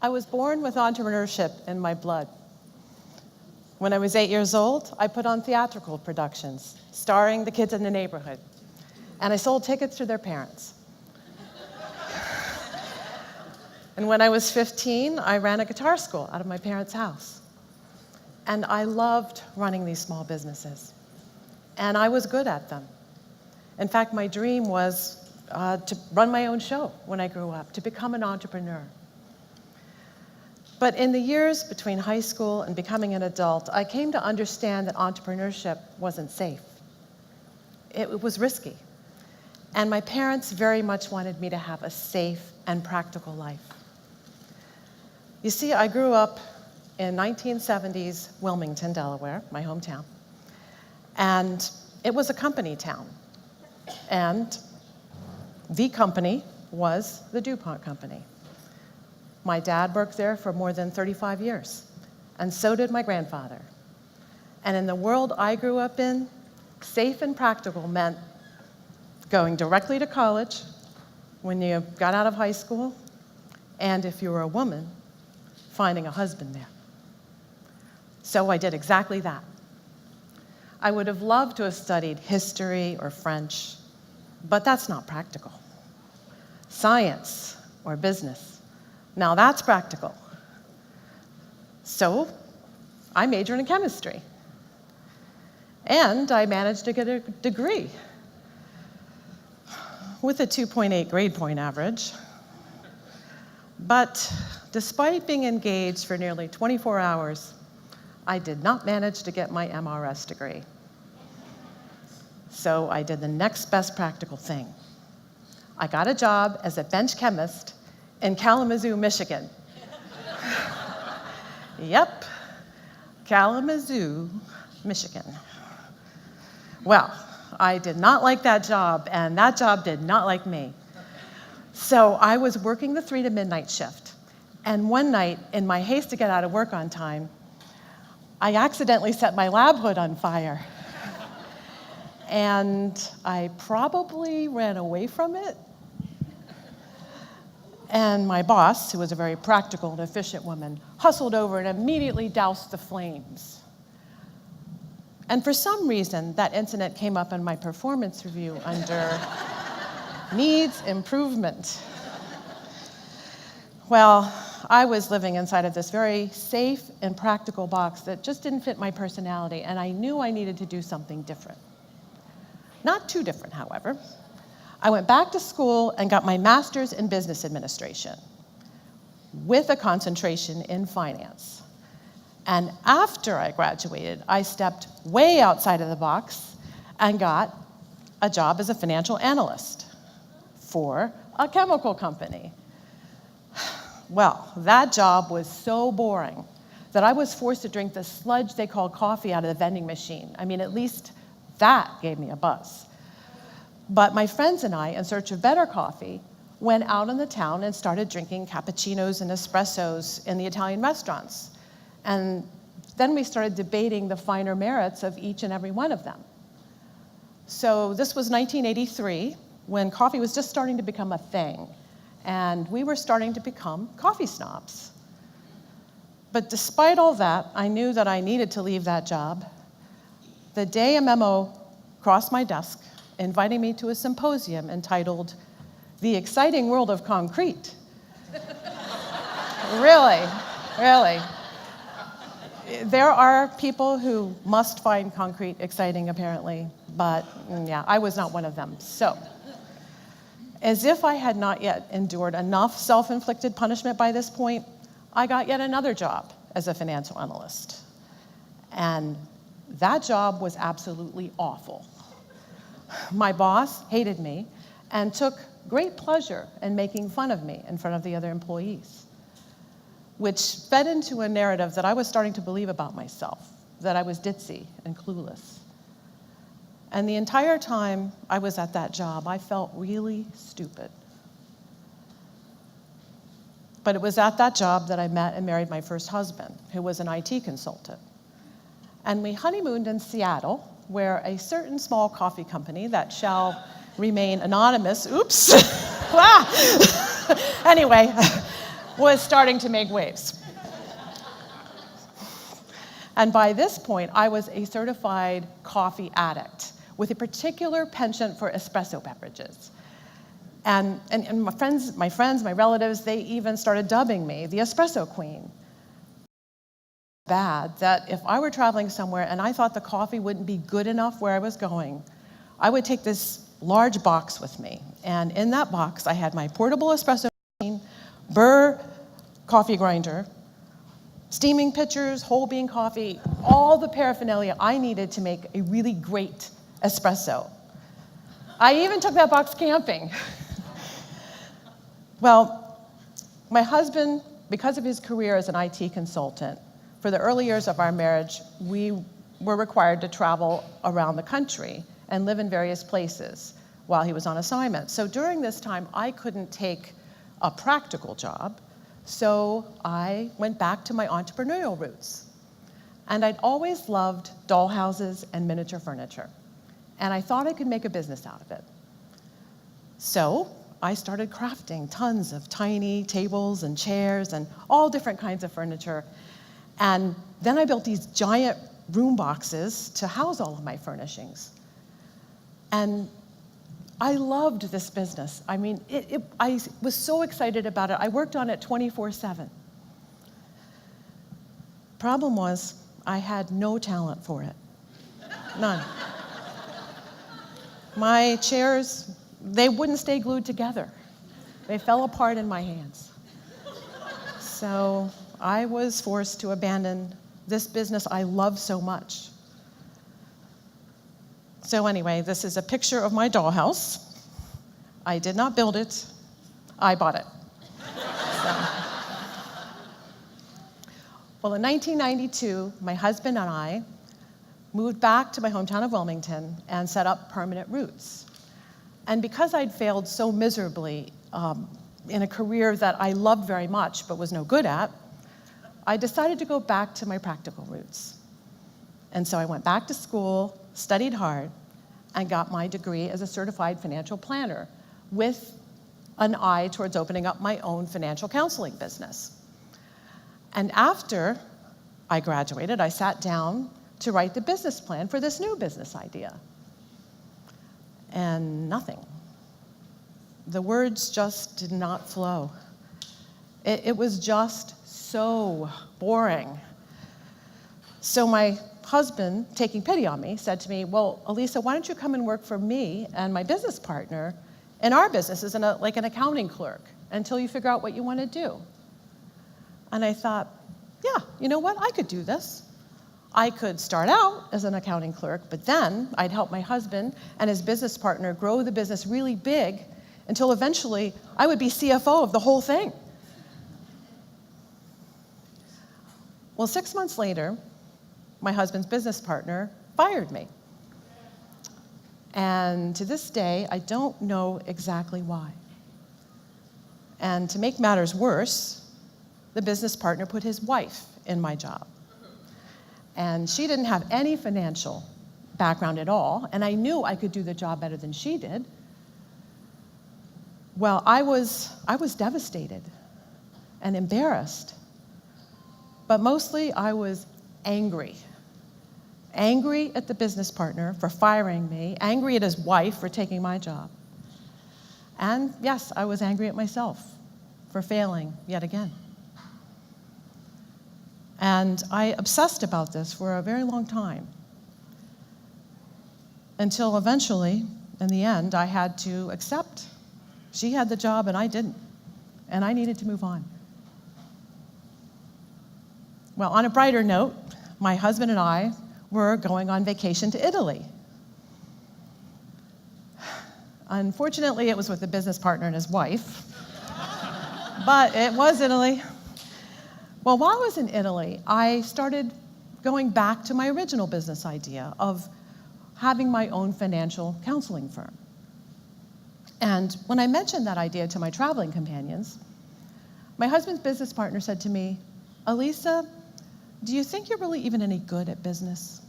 I was born with entrepreneurship in my blood. When I was 8 years old, I put on theatrical productions, starring the kids in the neighborhood, and I sold tickets to their parents. And when I was 15, I ran a guitar school out of my parents' house. And I loved running these small businesses. And I was good at them. In fact, my dream was to run my own show when I grew up, to become an entrepreneur. But in the years between high school and becoming an adult, I came to understand that entrepreneurship wasn't safe. It was risky. And my parents very much wanted me to have a safe and practical life. You see, I grew up in 1970s Wilmington, Delaware, my hometown. And it was a company town. And the company was the DuPont Company. My dad worked there for more than 35 years, and so did my grandfather. And in the world I grew up in, safe and practical meant going directly to college when you got out of high school, and if you were a woman, finding a husband there. So I did exactly that. I would have loved to have studied history or French, but that's not practical. Science or business, now that's practical. So I majored in chemistry, and I managed to get a degree with a 2.8 grade point average. But despite being engaged for nearly 24 hours, I did not manage to get my MRS degree. So I did the next best practical thing. I got a job as a bench chemist in Kalamazoo, Michigan. Yep, Kalamazoo, Michigan. Well, I did not like that job, and that job did not like me. So I was working the 3 to midnight shift. And one night, in my haste to get out of work on time, I accidentally set my lab hood on fire. And I probably ran away from it. And my boss, who was a very practical and efficient woman, hustled over and immediately doused the flames. And for some reason, that incident came up in my performance review under needs improvement. Well, I was living inside of this very safe and practical box that just didn't fit my personality, and I knew I needed to do something different. Not too different, however. I went back to school and got my master's in business administration with a concentration in finance. And after I graduated, I stepped way outside of the box and got a job as a financial analyst for a chemical company. Well, that job was so boring that I was forced to drink the sludge they called coffee out of the vending machine. I mean, at least that gave me a buzz. But my friends and I, in search of better coffee, went out in the town and started drinking cappuccinos and espressos in the Italian restaurants. And then we started debating the finer merits of each and every one of them. So this was 1983, when coffee was just starting to become a thing. And we were starting to become coffee snobs. But despite all that, I knew that I needed to leave that job. The day a memo crossed my desk inviting me to a symposium entitled The Exciting World of Concrete. Really. There are people who must find concrete exciting, apparently, but yeah, I was not one of them. So, as if I had not yet endured enough self-inflicted punishment by this point, I got yet another job as a financial analyst. And that job was absolutely awful. My boss hated me and took great pleasure in making fun of me in front of the other employees, which fed into a narrative that I was starting to believe about myself, that I was ditzy and clueless. And the entire time I was at that job, I felt really stupid. But it was at that job that I met and married my first husband, who was an IT consultant. And we honeymooned in Seattle, where a certain small coffee company that shall remain anonymous, oops, anyway, was starting to make waves. And by this point, I was a certified coffee addict with a particular penchant for espresso beverages. And my friends, my relatives, they even started dubbing me the espresso queen. Bad that if I were traveling somewhere and I thought the coffee wouldn't be good enough where I was going, I would take this large box with me. And in that box, I had my portable espresso machine, Burr coffee grinder, steaming pitchers, whole bean coffee, all the paraphernalia I needed to make a really great espresso. I even took that box camping. Well, my husband, because of his career as an IT consultant, for the early years of our marriage, we were required to travel around the country and live in various places while he was on assignment. So during this time, I couldn't take a practical job, so I went back to my entrepreneurial roots. And I'd always loved dollhouses and miniature furniture, and I thought I could make a business out of it. So I started crafting tons of tiny tables and chairs and all different kinds of furniture. And then I built these giant room boxes to house all of my furnishings. And I loved this business. I mean, I was so excited about it. I worked on it 24/7. Problem was, I had no talent for it. None. My chairs, they wouldn't stay glued together. They fell apart in my hands. So I was forced to abandon this business I love so much. So anyway, this is a picture of my dollhouse. I did not build it, I bought it. Well, in 1992, my husband and I moved back to my hometown of Wilmington and set up permanent roots. And because I'd failed so miserably in a career that I loved very much but was no good at, I decided to go back to my practical roots. And so I went back to school, studied hard, and got my degree as a certified financial planner with an eye towards opening up my own financial counseling business. And after I graduated, I sat down to write the business plan for this new business idea. And nothing. The words just did not flow. It was just so boring. So my husband, taking pity on me, said to me, well, Alisa, why don't you come and work for me and my business partner in our business as like an accounting clerk until you figure out what you want to do? And I thought, yeah, you know what? I could do this. I could start out as an accounting clerk, but then I'd help my husband and his business partner grow the business really big until eventually I would be CFO of the whole thing. Well, 6 months later, my husband's business partner fired me. And to this day, I don't know exactly why. And to make matters worse, the business partner put his wife in my job. And she didn't have any financial background at all, and I knew I could do the job better than she did. Well, I was devastated and embarrassed, but mostly I was angry. Angry at the business partner for firing me, angry at his wife for taking my job. And yes, I was angry at myself for failing yet again. And I obsessed about this for a very long time, until eventually, in the end, I had to accept she had the job and I didn't, and I needed to move on. Well, on a brighter note, my husband and I were going on vacation to Italy. Unfortunately, it was with a business partner and his wife, but it was Italy. Well, while I was in Italy, I started going back to my original business idea of having my own financial counseling firm. And when I mentioned that idea to my traveling companions, my husband's business partner said to me, Alisa, do you think you're really even any good at business?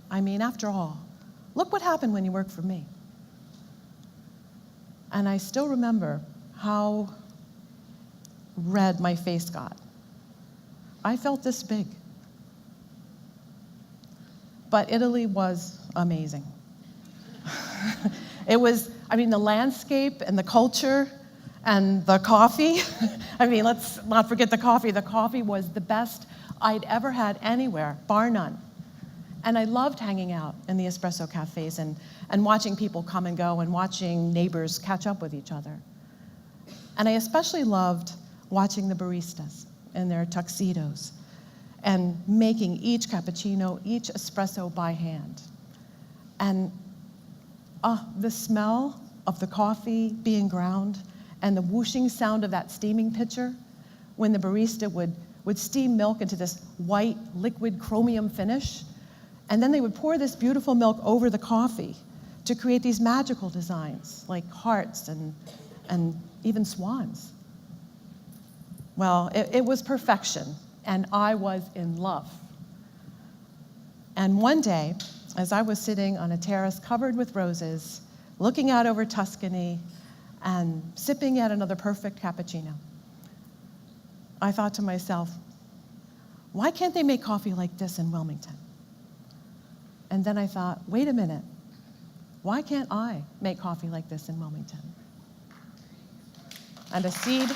I mean, after all, look what happened when you worked for me. And I still remember how red my face got. I felt this big. But Italy was amazing. It was, the landscape and the culture and the coffee. Let's not forget the coffee. The coffee was the best I'd ever had anywhere, bar none. And I loved hanging out in the espresso cafes and watching people come and go and watching neighbors catch up with each other. And I especially loved watching the baristas in their tuxedos and making each cappuccino, each espresso by hand. And the smell of the coffee being ground and the whooshing sound of that steaming pitcher when the barista would steam milk into this white liquid chromium finish, and then they would pour this beautiful milk over the coffee to create these magical designs like hearts and even swans. Well, it was perfection, and I was in love. And one day, as I was sitting on a terrace covered with roses, looking out over Tuscany and sipping yet another perfect cappuccino, I thought to myself, why can't they make coffee like this in Wilmington? And then I thought, wait a minute, why can't I make coffee like this in Wilmington? And a seed,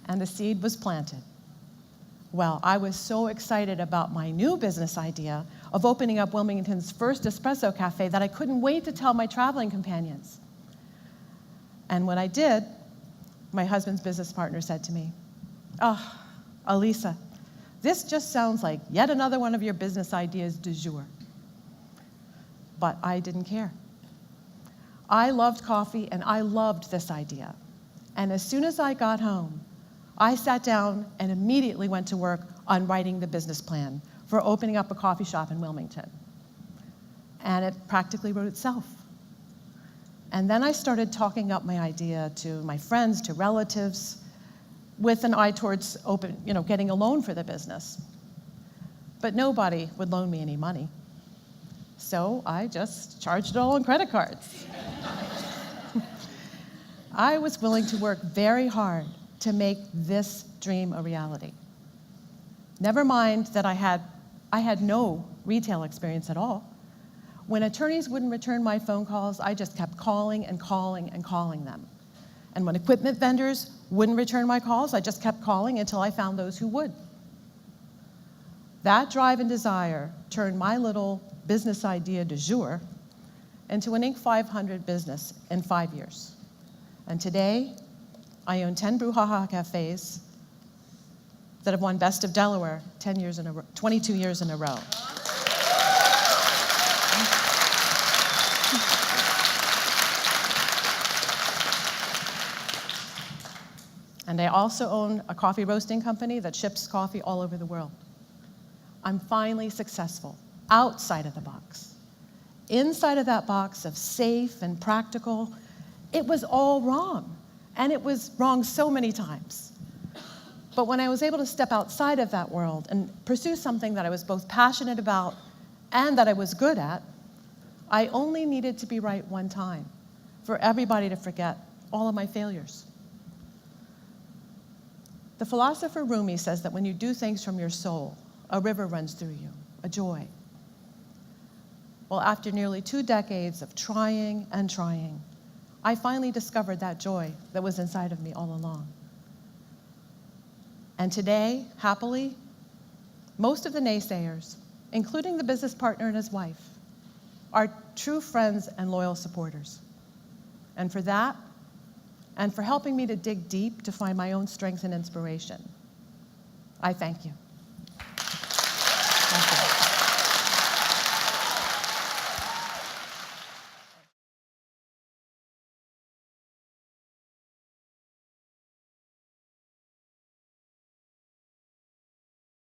and a seed was planted. Well, I was so excited about my new business idea of opening up Wilmington's first espresso cafe that I couldn't wait to tell my traveling companions. And when I did, my husband's business partner said to me, "Oh, Alisa, this just sounds like yet another one of your business ideas du jour." But I didn't care. I loved coffee and I loved this idea. And as soon as I got home, I sat down and immediately went to work on writing the business plan for opening up a coffee shop in Wilmington. And it practically wrote itself. And then I started talking up my idea to my friends, to relatives, with an eye towards getting a loan for the business. But nobody would loan me any money. So I just charged it all on credit cards. I was willing to work very hard to make this dream a reality. Never mind that I had no retail experience at all. When attorneys wouldn't return my phone calls, I just kept calling and calling and calling them. And when equipment vendors wouldn't return my calls, I just kept calling until I found those who would. That drive and desire turned my little business idea du jour into an Inc. 500 business in 5 years. And today, I own 10 Brew Ha Ha cafes that have won Best of Delaware 22 years in a row. And I also own a coffee roasting company that ships coffee all over the world. I'm finally successful outside of the box. Inside of that box of safe and practical, it was all wrong. And it was wrong so many times. But when I was able to step outside of that world and pursue something that I was both passionate about and that I was good at, I only needed to be right one time for everybody to forget all of my failures. The philosopher Rumi says that when you do things from your soul, a river runs through you, a joy. Well, after nearly 2 decades of trying and trying, I finally discovered that joy that was inside of me all along. And today, happily, most of the naysayers, including the business partner and his wife, are true friends and loyal supporters. And for that, and for helping me to dig deep to find my own strength and inspiration, I thank you.